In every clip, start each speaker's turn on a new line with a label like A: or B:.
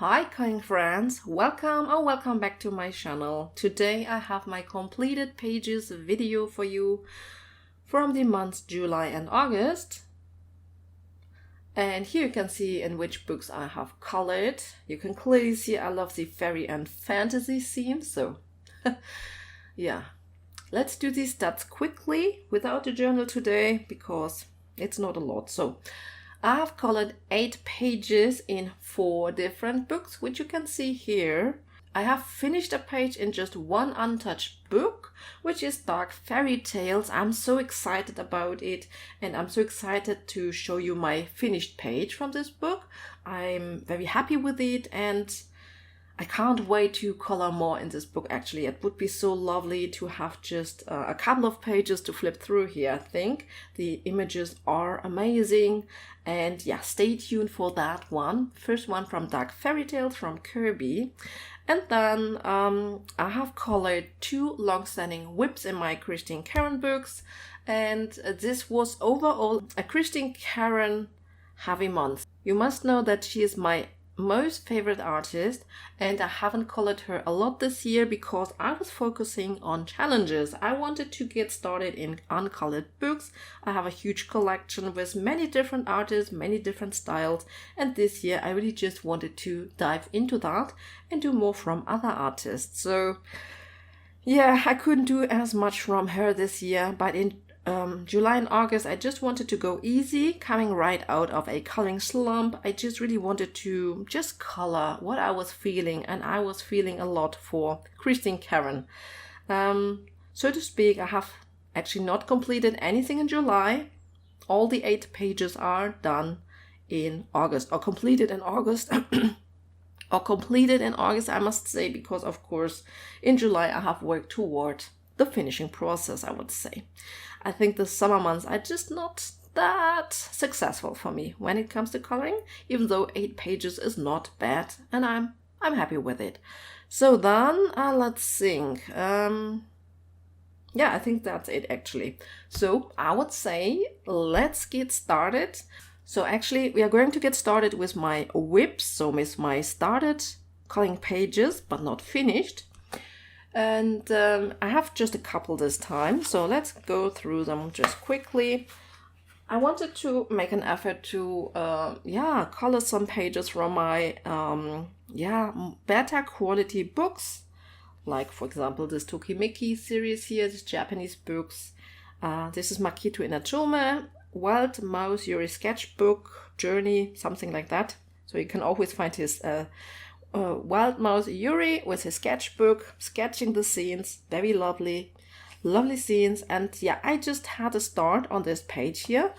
A: Hi kind friends, welcome back to my channel. Today I have my completed pages video for you from the months July and August. And here you can see in which books I have colored. You can clearly see I love the fairy and fantasy themes, so yeah. Let's do these stats quickly without the journal today because it's not a lot. So I have colored 8 pages in 4 different books, which you can see here. I have finished a page in just one untouched book, which is Dark Fairy Tales. I'm so excited about it, and I'm so excited to show you my finished page from this book. I'm very happy with it, and I can't wait to color more in this book. Actually, it would be so lovely to have just a couple of pages to flip through here. I think the images are amazing, and yeah, stay tuned for that one. First one from Dark Fairy Tales from Kirby. And then I have colored 2 long-standing whips in my Christine Karen books, and this was overall a Christine Karen heavy month. You must know that she is my most favorite artist, and I haven't colored her a lot this year because I was focusing on challenges. I wanted to get started in uncolored books. I have a huge collection with many different artists, many different styles, and this year I really just wanted to dive into that and do more from other artists. So yeah, I couldn't do as much from her this year, but in July and August, I just wanted to go easy, coming right out of a coloring slump. I just really wanted to just color what I was feeling, and I was feeling a lot for Christine Karen. So to speak, I have actually not completed anything in July. All the 8 pages are done in August, or completed in August. Or completed in August, I must say, because of course in July I have worked toward the finishing process, I would say. I think the summer months are just not that successful for me when it comes to coloring, even though 8 pages is not bad, and I'm happy with it. So then let's think. Yeah, I think that's it actually. So I would say let's get started. So actually we are going to get started with my whips, so with my started coloring pages but not finished. And I have just a couple this time, so let's go through them just quickly. I wanted to make an effort to color some pages from my better quality books, like for example this Tokimeki series here, this Japanese books. This is Makito Inazuma, Wild Mouse Yuri sketchbook journey, something like that. So you can always find his Wild Mouse Yuri with his sketchbook, sketching the scenes. Very lovely scenes. And yeah, I just had a start on this page here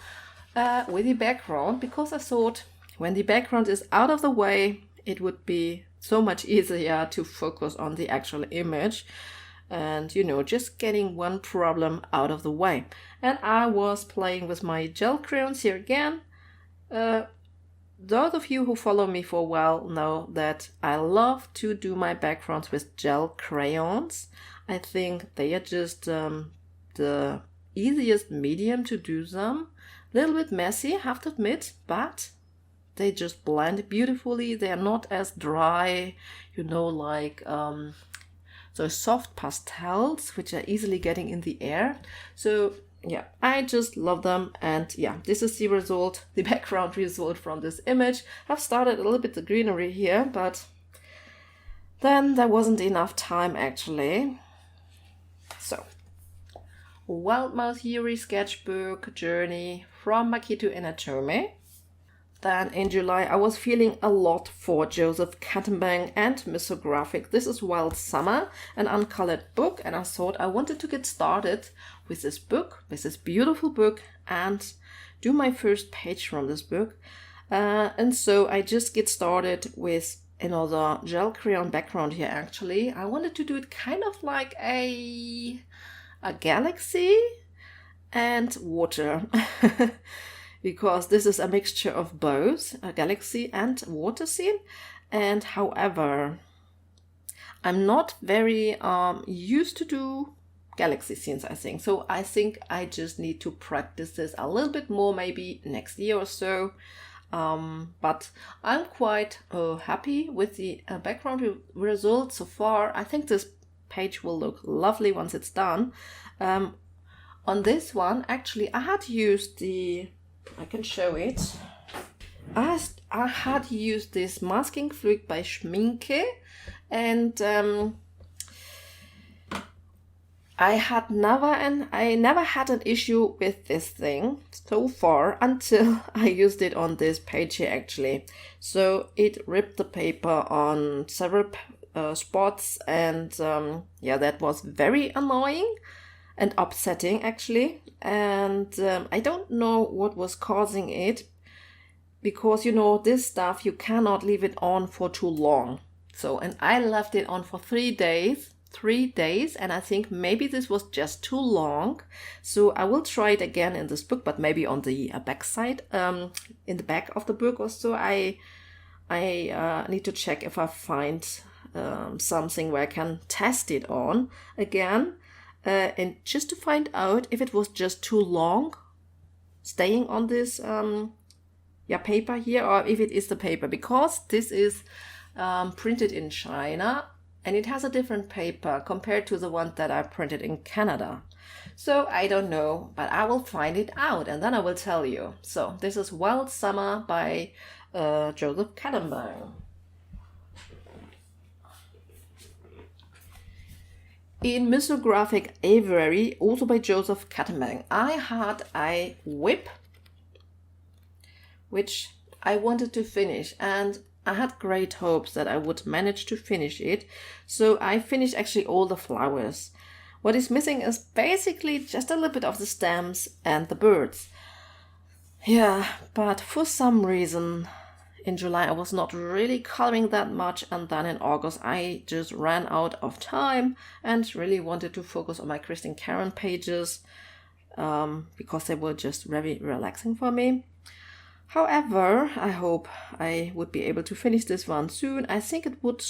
A: with the background, because I thought when the background is out of the way, it would be so much easier to focus on the actual image and, you know, just getting one problem out of the way. And I was playing with my gel crayons here again. Those of you who follow me for a while know that I love to do my backgrounds with gel crayons. I think they are just the easiest medium to do them. A little bit messy, I have to admit, but they just blend beautifully. They are not as dry, you know, like those soft pastels, which are easily getting in the air. So yeah, I just love them, and yeah, this is the result, the background result from this image. I've started a little bit the greenery here, but then there wasn't enough time actually. So, Wild Mouse Yuri sketchbook journey from Makito Inazuma. Then in July, I was feeling a lot for Joseph Kattenbang and Misographic. This is Wild Summer, an uncolored book, and I thought I wanted to get started with this book, with this beautiful book, and do my first page from this book. And so I just get started with another gel crayon background here actually. I wanted to do it kind of like a galaxy and water. Because this is a mixture of both a galaxy and water scene. And however, I'm not very used to do galaxy scenes, I think. So I think I just need to practice this a little bit more, maybe next year or so. But I'm quite happy with the background result so far. I think this page will look lovely once it's done. On this one, actually, I had used I can show it. I had used this masking fluid by Schmincke, and I never had an issue with this thing so far until I used it on this page here actually. So it ripped the paper on several spots, and yeah, that was very annoying and upsetting actually. And I don't know what was causing it, because you know, this stuff you cannot leave it on for too long. So, and I left it on for 3 days, and I think maybe this was just too long. So I will try it again in this book, but maybe on the back side, in the back of the book or so. I need to check if I find something where I can test it on again, and just to find out if it was just too long staying on this paper here, or if it is the paper, because this is printed in China and it has a different paper compared to the one that I printed in Canada. So I don't know, but I will find it out and then I will tell you. So this is Wild Summer by Joseph Kattenbang. In Mythographic Aviary, also by Joseph Kattenbang, I had a whip which I wanted to finish, and I had great hopes that I would manage to finish it. So I finished actually all the flowers. What is missing is basically just a little bit of the stems and the birds. Yeah, but for some reason in July I was not really coloring that much, and then in August I just ran out of time and really wanted to focus on my Christine Caron pages because they were just very relaxing for me. However, I hope I would be able to finish this one soon. I think it would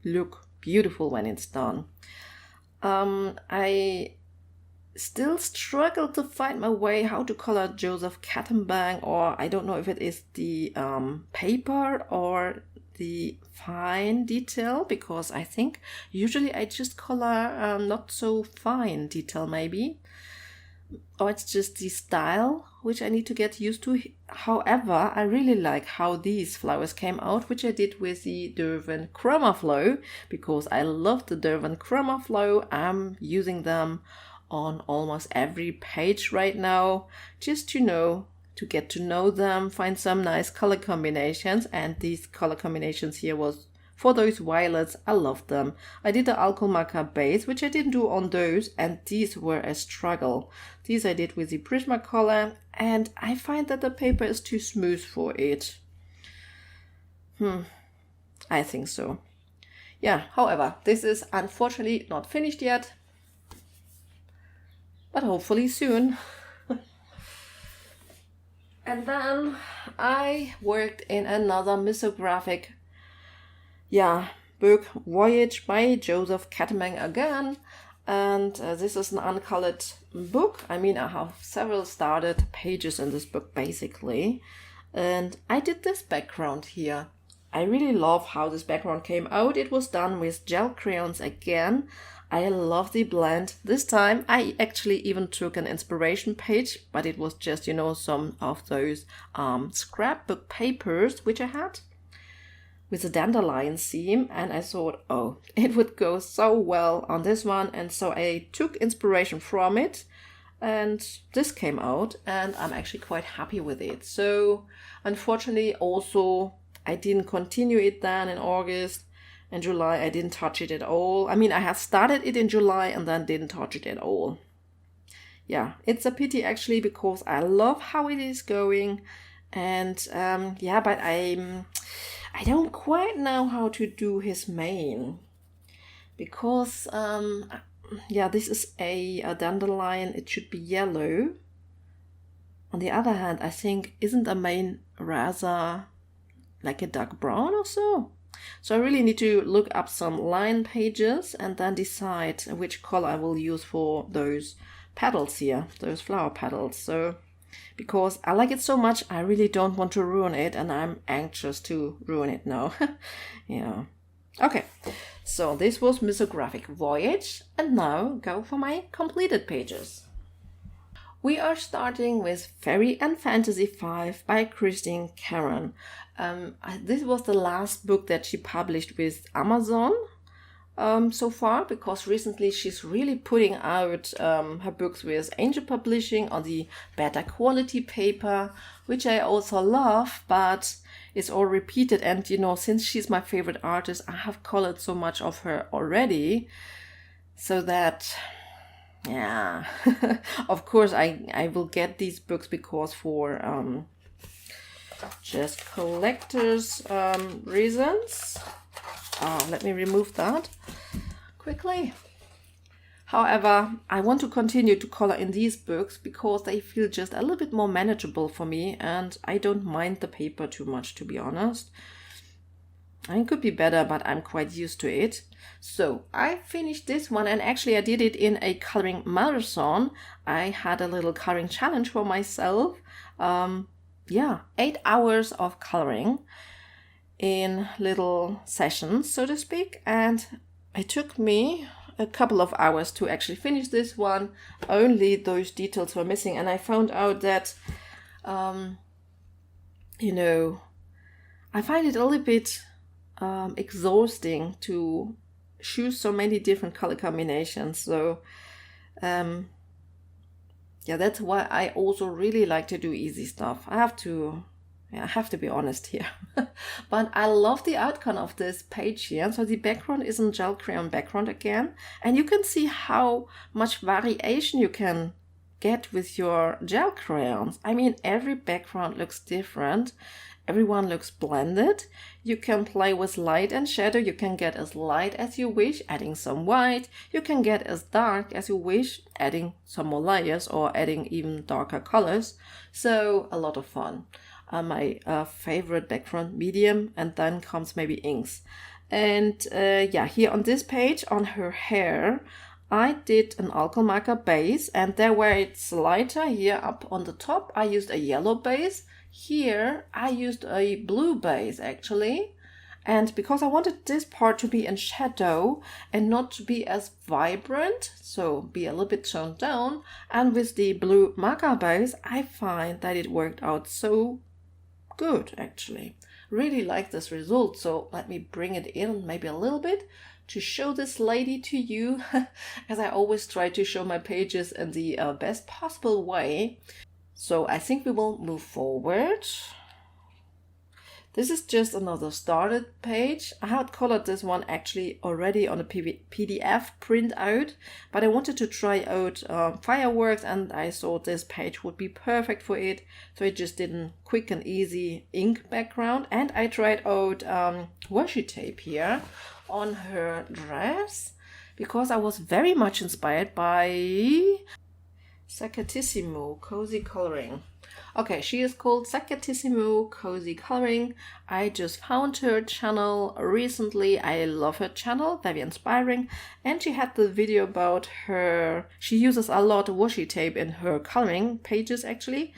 A: look beautiful when it's done. I still struggle to find my way how to color Joseph Kattenbang, or I don't know if it is the paper or the fine detail, because I think usually I just color not so fine detail maybe. Or it's just the style which I need to get used to. However, I really like how these flowers came out, which I did with the Derwent Chroma Flow, because I love the Derwent Chroma Flow. I'm using them on almost every page right now, just to get to know them, find some nice color combinations. And these color combinations here was for those violets. I love them. I did the Alcoholmacher base, which I didn't do on those, and these were a struggle. These I did with the Prismacolor, and I find that the paper is too smooth for it. I think so. Yeah, however, this is unfortunately not finished yet, but hopefully soon. And then I worked in another mythographic book, Voyage by Joseph Kattenbang again. And this is an uncolored book. I mean, I have several started pages in this book basically. And I did this background here. I really love how this background came out. It was done with gel crayons again. I love the blend. This time I actually even took an inspiration page, but it was just, some of those scrapbook papers which I had with a dandelion theme, and I thought, oh, it would go so well on this one. And so I took inspiration from it, and this came out, and I'm actually quite happy with it. So unfortunately also I didn't continue it then in August. In July I didn't touch it at all. I mean, I had started it in July and then didn't touch it at all. Yeah, it's a pity actually, because I love how it is going. And but I don't quite know how to do his mane, because this is a dandelion. It should be yellow. On the other hand, I think, isn't a mane rather like a dark brown or so? So I really need to look up some line pages and then decide which color I will use for those petals here, those flower petals. So because I like it so much. I really don't want to ruin it, and I'm anxious to ruin it now. Yeah. Okay, so this was Misographic Voyage, and now go for my completed pages. We are starting with Fairy and Fantasy 5 by Christine Caron. This was the last book that she published with Amazon so far, because recently she's really putting out her books with Angel Publishing on the better quality paper, which I also love, but it's all repeated. And since she's my favorite artist, I have colored so much of her already, so that yeah, of course I will get these books because for just collectors reasons. Let me remove that quickly. However, I want to continue to color in these books because they feel just a little bit more manageable for me, and I don't mind the paper too much, to be honest. It could be better, but I'm quite used to it. So I finished this one, and actually I did it in a coloring marathon. I had a little coloring challenge for myself. 8 hours of coloring in little sessions, so to speak, and it took me a couple of hours to actually finish this one. Only those details were missing, and I found out that I find it a little bit exhausting to choose so many different color combinations. So that's why I also really like to do easy stuff. I have to be honest here. But I love the outcome of this page here. So the background is a gel crayon background again, and you can see how much variation you can get with your gel crayons. I mean, every background looks different. Everyone looks blended. You can play with light and shadow. You can get as light as you wish, adding some white. You can get as dark as you wish, adding some more layers or adding even darker colors. So a lot of fun. My favorite background medium, and then comes maybe inks. And here on this page, on her hair, I did an alcohol marker base, and there where it's lighter here up on the top, I used a yellow base. Here I used a blue base actually, and because I wanted this part to be in shadow and not to be as vibrant, so be a little bit toned down, and with the blue marker base I find that it worked out so good actually. Really like this result, so let me bring it in maybe a little bit to show this lady to you, as I always try to show my pages in the best possible way. So I think we will move forward. This is just another started page. I had colored this one actually already on a PDF printout, but I wanted to try out fireworks, and I thought this page would be perfect for it. So I just did a quick and easy ink background, and I tried out washi tape here on her dress because I was very much inspired by Zacatissimo Cozy Coloring. Okay, she is called Zacatissimo Cozy Coloring. I just found her channel recently. I love her channel, very inspiring. And she had the video about her, she uses a lot of washi tape in her coloring pages actually.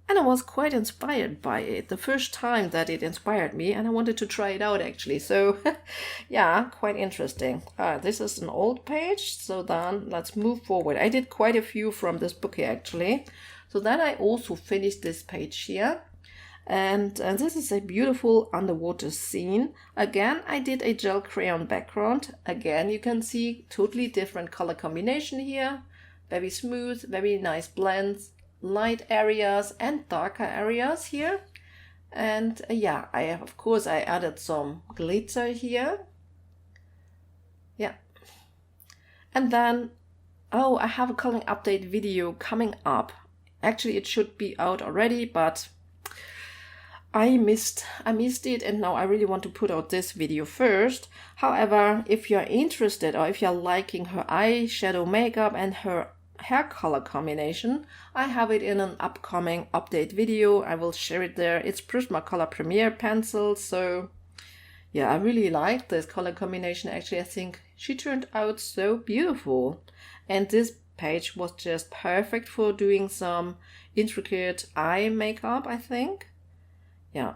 A: And I was quite inspired by it. The first time that it inspired me, and I wanted to try it out actually. So yeah, quite interesting. This is an old page, so then let's move forward. I did quite a few from this book here actually. So then I also finished this page here. And this is a beautiful underwater scene. Again, I did a gel crayon background. Again, you can see totally different color combination here. Very smooth, very nice blends. Light areas and darker areas here, and I added some glitter here, and then I have a coloring update video coming up. Actually it should be out already, but I missed it, and now I really want to put out this video first. However, if you're interested or if you're liking her eyeshadow makeup and her hair color combination, I have it in an upcoming update video. I will share it there. It's Prismacolor Premier pencil. So yeah, I really like this color combination. Actually, I think she turned out so beautiful. And this page was just perfect for doing some intricate eye makeup, I think. Yeah.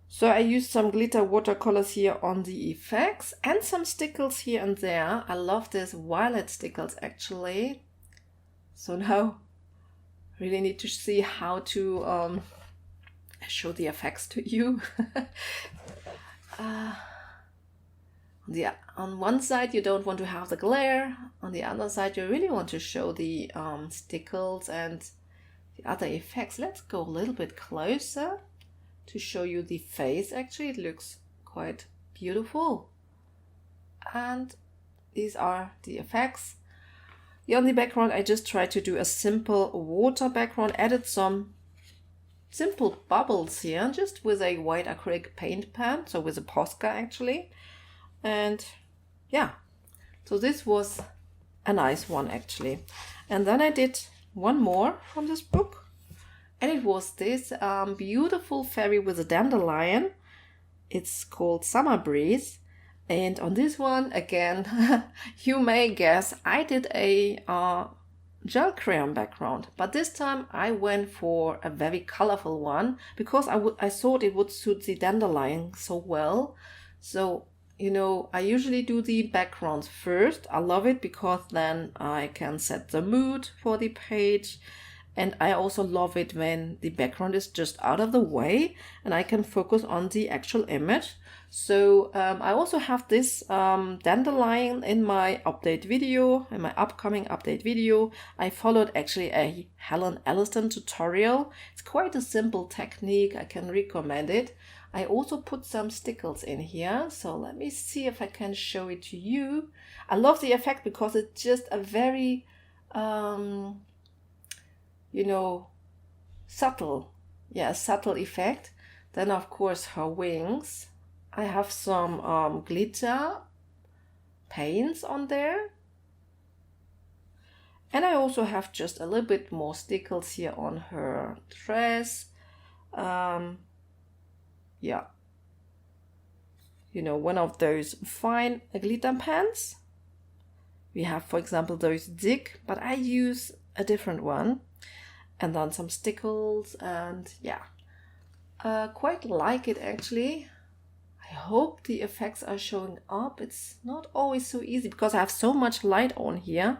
A: So I used some glitter watercolors here on the effects and some stickles here and there. I love these violet stickles actually. So now I really need to see how to show the effects to you. On one side you don't want to have the glare, on the other side you really want to show the stickles and the other effects. Let's go a little bit closer to show you the face. Actually it looks quite beautiful, and these are the effects. Here on the background I just tried to do a simple water background, added some simple bubbles here just with a white acrylic paint pen, so with a Posca actually. And yeah, so this was a nice one actually. And then I did one more from this book, and it was this beautiful fairy with a dandelion. It's called Summer Breeze. And on this one again, you may guess I did a gel crayon background, but this time I went for a very colorful one because I thought it would suit the dandelion so well. So you know, I usually do the backgrounds first. I love it because then I can set the mood for the page. And I also love it when the background is just out of the way and I can focus on the actual image. So I also have this dandelion in my update video, in my upcoming update video. I followed actually a Helen Elliston tutorial. It's quite a simple technique. I can recommend it. I also put some stickles in here, so let me see if I can show it to you. I love the effect because it's just a very, you know, subtle effect. Then of course her wings. I have some glitter paints on there. And I also have just a little bit more stickles here on her dress. Yeah, you know, one of those fine glitter pens. We have, for example, those Dick, but I use a different one. And then some stickles, and yeah, quite like it actually. I hope the effects are showing up. It's not always so easy because I have so much light on here.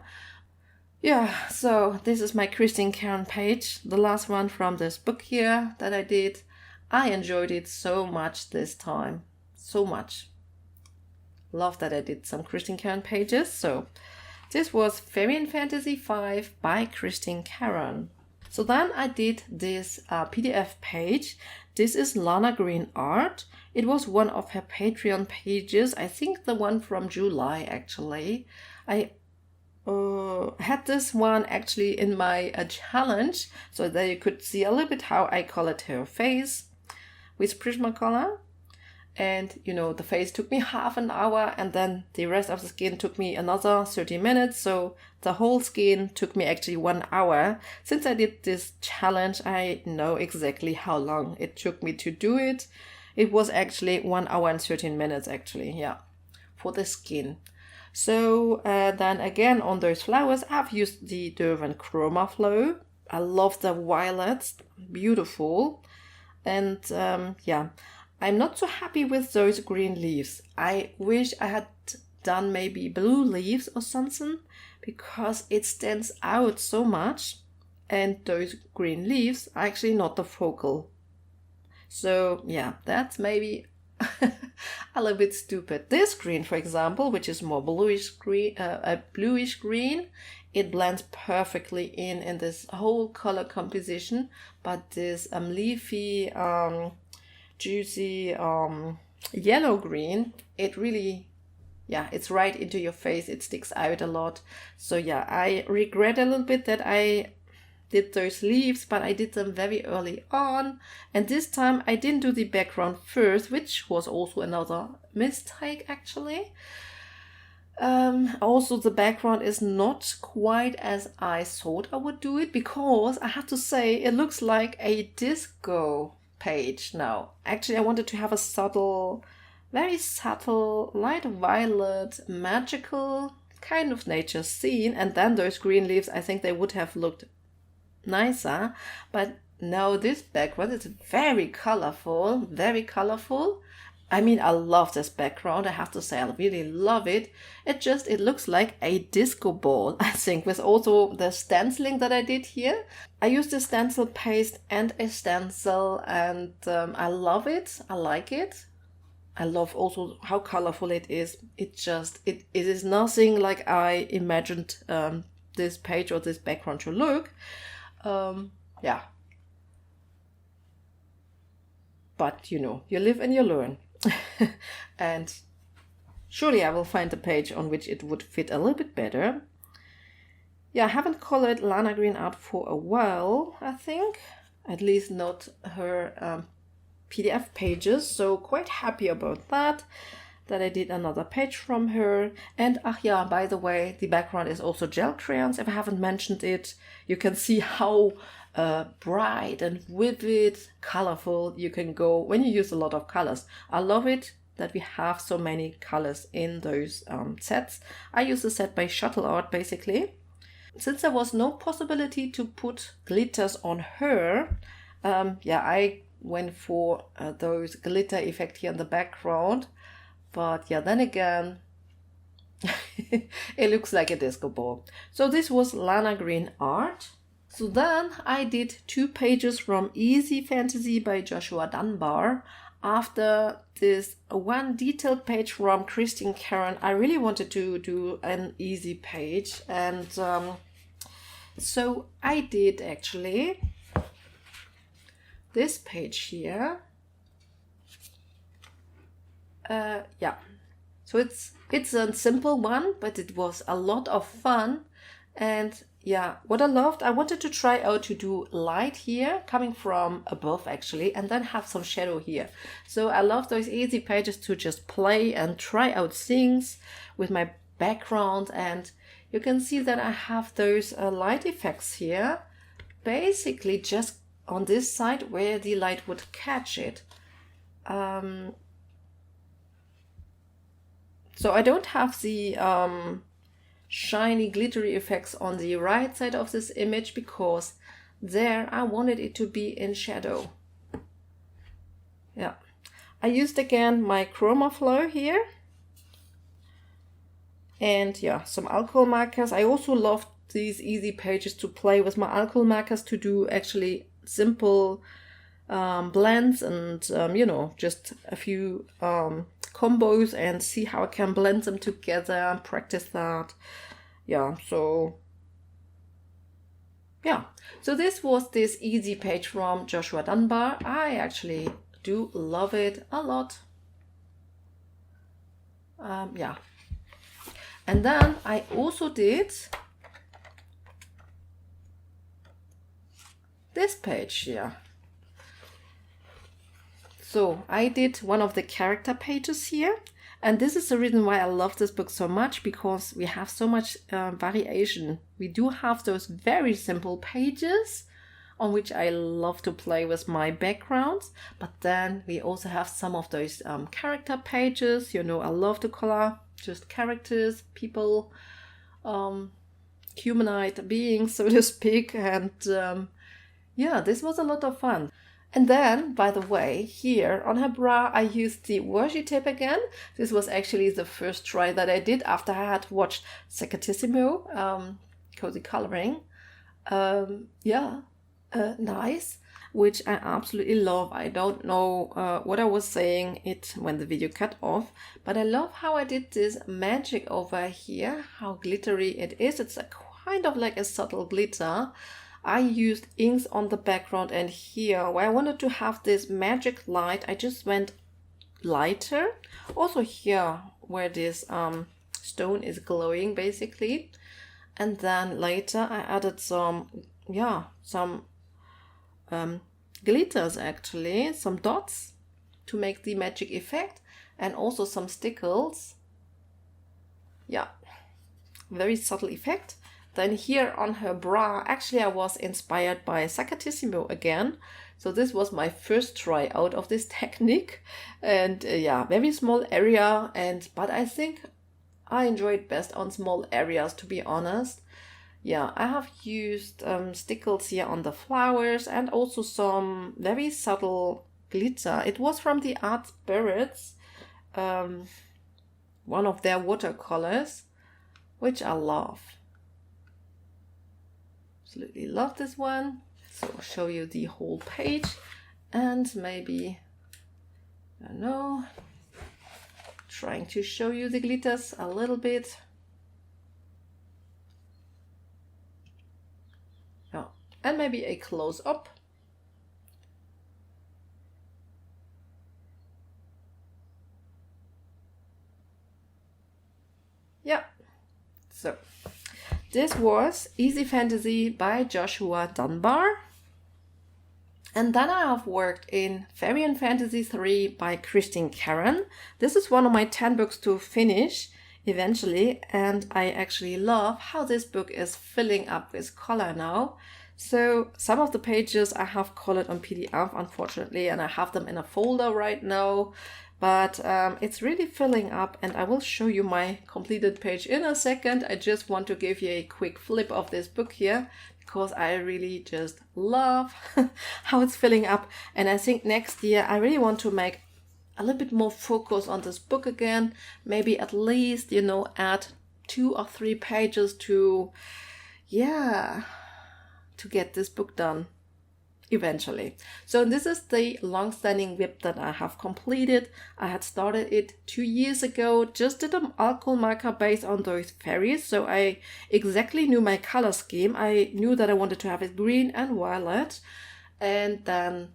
A: Yeah, so this is my Christine Caron page, the last one from this book here that I did. I enjoyed it so much this time, so much. Love that I did some Christine Caron pages. So this was Fairy and Fantasy 5 by Christine Caron. So then I did this PDF page. This is Lana Green Art. It was one of her Patreon pages. I think the one from July actually. I had this one actually in my challenge. So there you could see a little bit how I colored her face with Prismacolor. And you know, the face took me half an hour and then the rest of the skin took me another 30 minutes. So the whole skin took me actually 1 hour. Since I did this challenge, I know exactly how long it took me to do it. It was actually 1 hour and 13 minutes actually, yeah, for the skin. So then again on those flowers, I've used the Derwent Chroma Flow. I love the violets, beautiful. And yeah, I'm not so happy with those green leaves. I wish I had done maybe blue leaves or something because it stands out so much. And those green leaves are actually not the focal. So yeah, that's maybe a little bit stupid. This green, for example, which is more bluish green, a bluish green, it blends perfectly in this whole color composition. But this leafy, juicy yellow green, it really, yeah, it's right into your face. It sticks out a lot. So yeah, I regret a little bit that I did those leaves, but I did them very early on. And this time I didn't do the background first, which was also another mistake actually. Also the background is not quite as I thought I would do it, because I have to say it looks like a disco page now. Actually, I wanted to have a subtle, very subtle, light violet, magical kind of nature scene, and then those green leaves, I think they would have looked nicer. But no, this background is very colorful, very colorful. I mean, I love this background. I have to say, I really love it. It looks like a disco ball, I think, with also the stenciling that I did here. I used a stencil paste and a stencil, and I love it. I like it. I love also how colorful it is. It is nothing like I imagined this page or this background to look. Yeah. But you know, you live and you learn. And surely I will find a page on which it would fit a little bit better. Yeah, I haven't colored Lana Green art for a while, I think. At least not her PDF pages, so quite happy about that I did another page from her. And yeah, by the way, the background is also gel crayons. If I haven't mentioned it, you can see how bright and vivid, colorful you can go when you use a lot of colors. I love it that we have so many colors in those sets. I use a set by Shuttle Art basically. Since there was no possibility to put glitters on her, yeah, I went for those glitter effect here in the background. But yeah, then again, it looks like a disco ball. So this was Lana Green art. So then I did 2 pages from Easy Fantasy by Joshua Dunbar. After this one detailed page from Christine Karen, I really wanted to do an easy page. And so I did actually this page here. Yeah, so it's a simple one, but it was a lot of fun. And yeah, what I loved, I wanted to try out to do light here coming from above actually, and then have some shadow here. So I love those easy pages to just play and try out things with my background. And you can see that I have those light effects here, basically just on this side where the light would catch it. So I don't have the shiny glittery effects on the right side of this image because there I wanted it to be in shadow. Yeah, I used again my Chroma Flow here. And yeah, some alcohol markers. I also loved these easy pages to play with my alcohol markers to do actually simple blends and you know, just a few combos and see how I can blend them together and practice that. Yeah, so yeah, so this was this easy page from Joshua Dunbar. I actually do love it a lot. Yeah, and then I also did this page here. So I did one of the character pages here, and this is the reason why I love this book so much, because we have so much variation. We do have those very simple pages on which I love to play with my backgrounds, but then we also have some of those character pages. You know, I love to color just characters, people, humanoid beings, so to speak, and yeah, this was a lot of fun. And then, by the way, here on her bra, I used the washi tape again. This was actually the first try that I did after I had watched Secatissimo, Cozy Coloring. Yeah, nice, which I absolutely love. I don't know what I was saying it when the video cut off, but I love how I did this magic over here, how glittery it is. It's a kind of like a subtle glitter. I used inks on the background, and here where I wanted to have this magic light, I just went lighter. Also here where this stone is glowing basically. And then later I added some glitters actually, some dots to make the magic effect, and also some stickles. Yeah, very subtle effect. Then here on her bra, actually I was inspired by Secatissimo again. So this was my first try out of this technique. And yeah, very small area, but I think I enjoy it best on small areas, to be honest. Yeah, I have used stickles here on the flowers and also some very subtle glitter. It was from the Art Spirits, one of their watercolors, which I love. Absolutely love this one. So I'll show you the whole page and maybe, I don't know, trying to show you the glitters a little bit. Oh, and maybe a close-up. Yeah, so this was Easy Fantasy by Joshua Dunbar. And then I have worked in Fairy and Fantasy 3 by Christine Caron. This is one of my 10 books to finish eventually, and I actually love how this book is filling up with color now. So some of the pages I have colored on PDF, unfortunately, and I have them in a folder right now. But it's really filling up, and I will show you my completed page in a second. I just want to give you a quick flip of this book here, because I really just love how it's filling up. And I think next year I really want to make a little bit more focus on this book again. Maybe at least, you know, add 2 or 3 pages to, yeah, to get this book done eventually. So this is the long-standing WIP that I have completed. I had started it 2 years ago, just did an alcohol marker based on those fairies, so I exactly knew my color scheme. I knew that I wanted to have it green and violet, and then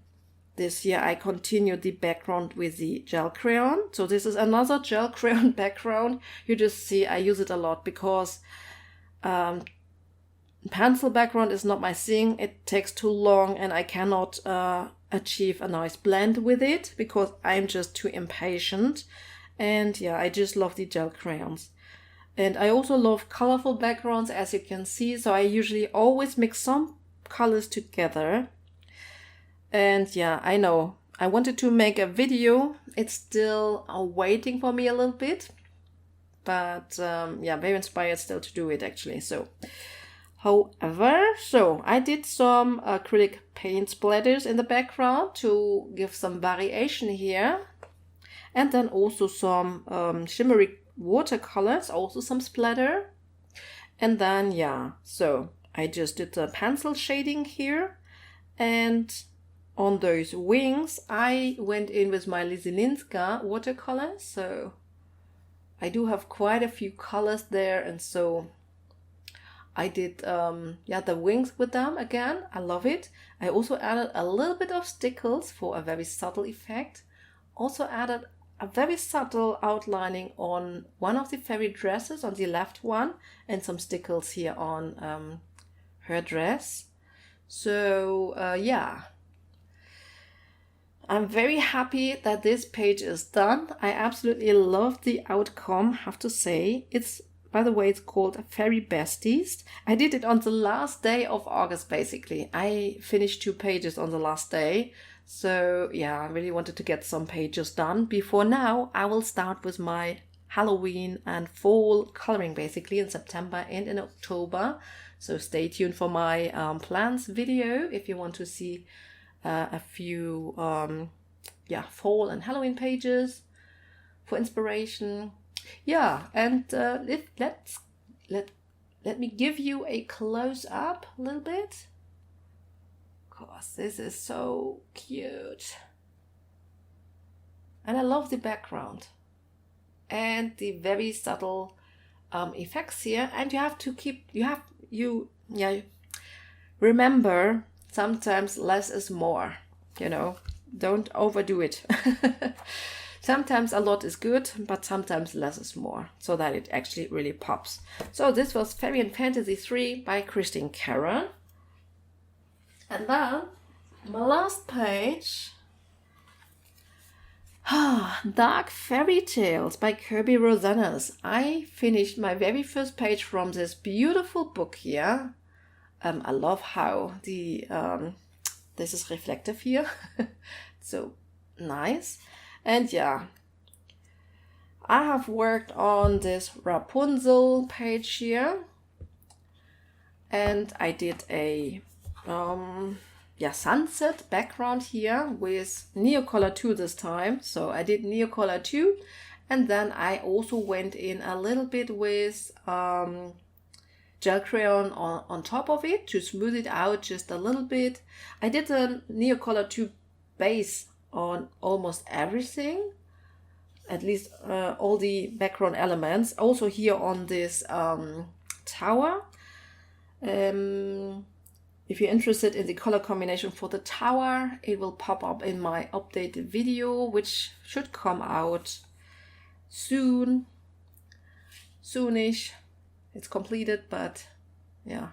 A: this year I continued the background with the gel crayon. So this is another gel crayon background. You just see I use it a lot because pencil background is not my thing. It takes too long and I cannot achieve a nice blend with it because I'm just too impatient. And yeah, I just love the gel crayons. And I also love colorful backgrounds, as you can see. So I usually always mix some colors together. And yeah, I know I wanted to make a video. It's still waiting for me a little bit. But yeah, very inspired still to do it actually. So however, so I did some acrylic paint splatters in the background to give some variation here. And then also some shimmery watercolors, also some splatter. And then, yeah, so I just did the pencil shading here. And on those wings, I went in with my Lizilinska watercolor. So I do have quite a few colors there. And so I did, the wings with them again. I love it. I also added a little bit of stickles for a very subtle effect. Also added a very subtle outlining on one of the fairy dresses, on the left one, and some stickles here on her dress. So, yeah. I'm very happy that this page is done. I absolutely love the outcome, have to say. By the way, it's called Fairy Besties. I did it on the last day of August, basically. I finished 2 pages on the last day. So yeah, I really wanted to get some pages done. Before now, I will start with my Halloween and fall coloring, basically, in September and in October. So stay tuned for my plans video if you want to see a few fall and Halloween pages for inspiration. Yeah, and let me give you a close up a little bit. Cause this is so cute. And I love the background. And the very subtle effects here. And you have to remember, sometimes less is more, you know, don't overdo it. Sometimes a lot is good, but sometimes less is more, so that it actually really pops. So this was Fairy and Fantasy 3 by Christine Caron. And then my last page, Dark Fairy Tales by Kirby Rosanes. I finished my very first page from this beautiful book here. I love how the this is reflective here. So nice. And yeah, I have worked on this Rapunzel page here, and I did a sunset background here with Neocolor 2 this time. So I did Neocolor 2, and then I also went in a little bit with gel crayon on top of it to smooth it out just a little bit. I did the Neocolor 2 base on almost everything, at least all the background elements. Also here on this tower. If you're interested in the color combination for the tower, it will pop up in my updated video, which should come out soonish. It's completed, but yeah.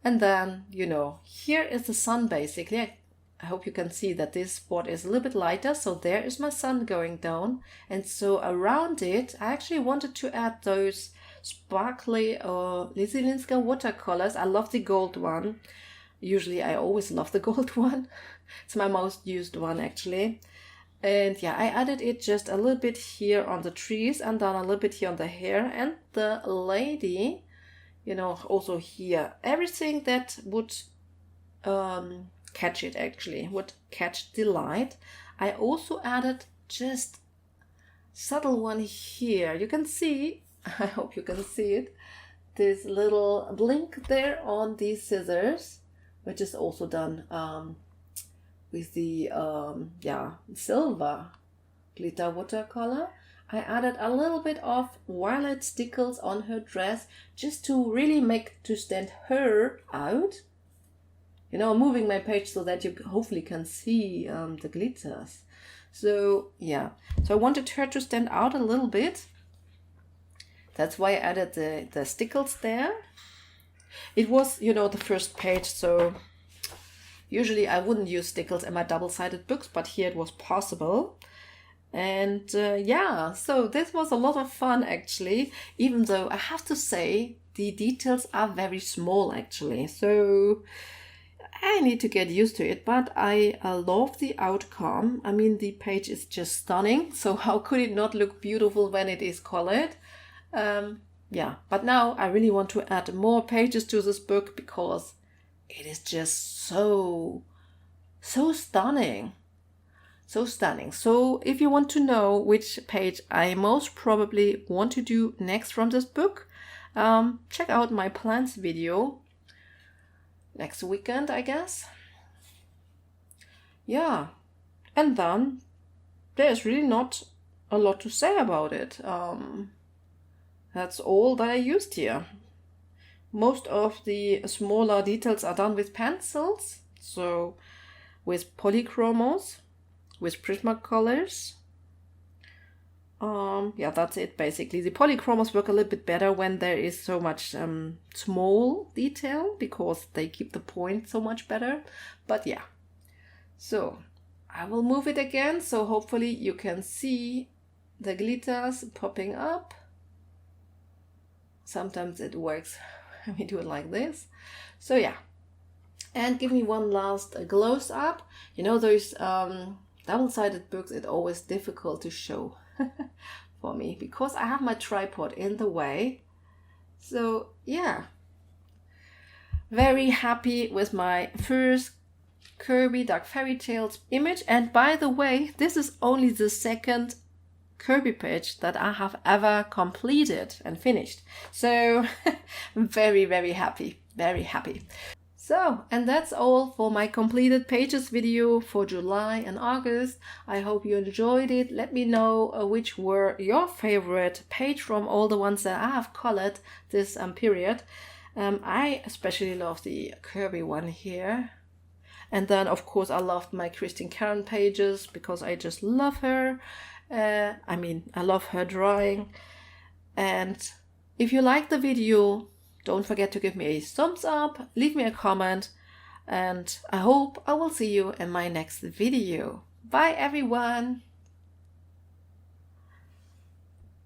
A: And then, you know, here is the sun basically. I hope you can see that this spot is a little bit lighter. So there is my sun going down. And so around it, I actually wanted to add those sparkly Lizilinska watercolors. I love the gold one. Usually I always love the gold one. It's my most used one actually. And yeah, I added it just a little bit here on the trees and then a little bit here on the hair and the lady, you know, also here. Everything that would catch it actually, would catch the light. I also added just subtle one here. You can see, I hope you can see it, this little blink there on these scissors, which is also done with the silver glitter watercolor. I added a little bit of violet stickles on her dress just to really to stand her out. You know, moving my page so that you hopefully can see the glitters. So yeah, so I wanted her to stand out a little bit. That's why I added the stickles there. It was, you know, the first page, so usually I wouldn't use stickles in my double-sided books, but here it was possible. And yeah, so this was a lot of fun actually, even though I have to say the details are very small actually. So I need to get used to it, but I love the outcome. I mean, the page is just stunning. So how could it not look beautiful when it is colored? Yeah, but now I really want to add more pages to this book because it is just so stunning. So stunning. So if you want to know which page I most probably want to do next from this book, check out my plans video next weekend, I guess. Yeah, and then there's really not a lot to say about it. That's all that I used here. Most of the smaller details are done with pencils, so with polychromos, with Prismacolors. Yeah, that's it basically. The polychromos work a little bit better when there is so much small detail because they keep the point so much better. But yeah, so I will move it again so hopefully you can see the glitters popping up. Sometimes it works when we do it like this. So yeah, and give me one last close up. You know, those double-sided books, it's always difficult to show for me because I have my tripod in the way. So yeah, very happy with my first Kirby Dark Fairy Tales image. And by the way, this is only the second Kirby page that I have ever completed and finished. So I'm very, very happy, very happy. So, and that's all for my completed pages video for July and August. I hope you enjoyed it. Let me know which were your favorite page from all the ones that I have colored this period. I especially love the Kirby one here. And then, of course, I loved my Christine Karen pages because I just love her. I love her drawing. And if you like the video, don't forget to give me a thumbs up, leave me a comment, and I hope I will see you in my next video. Bye everyone!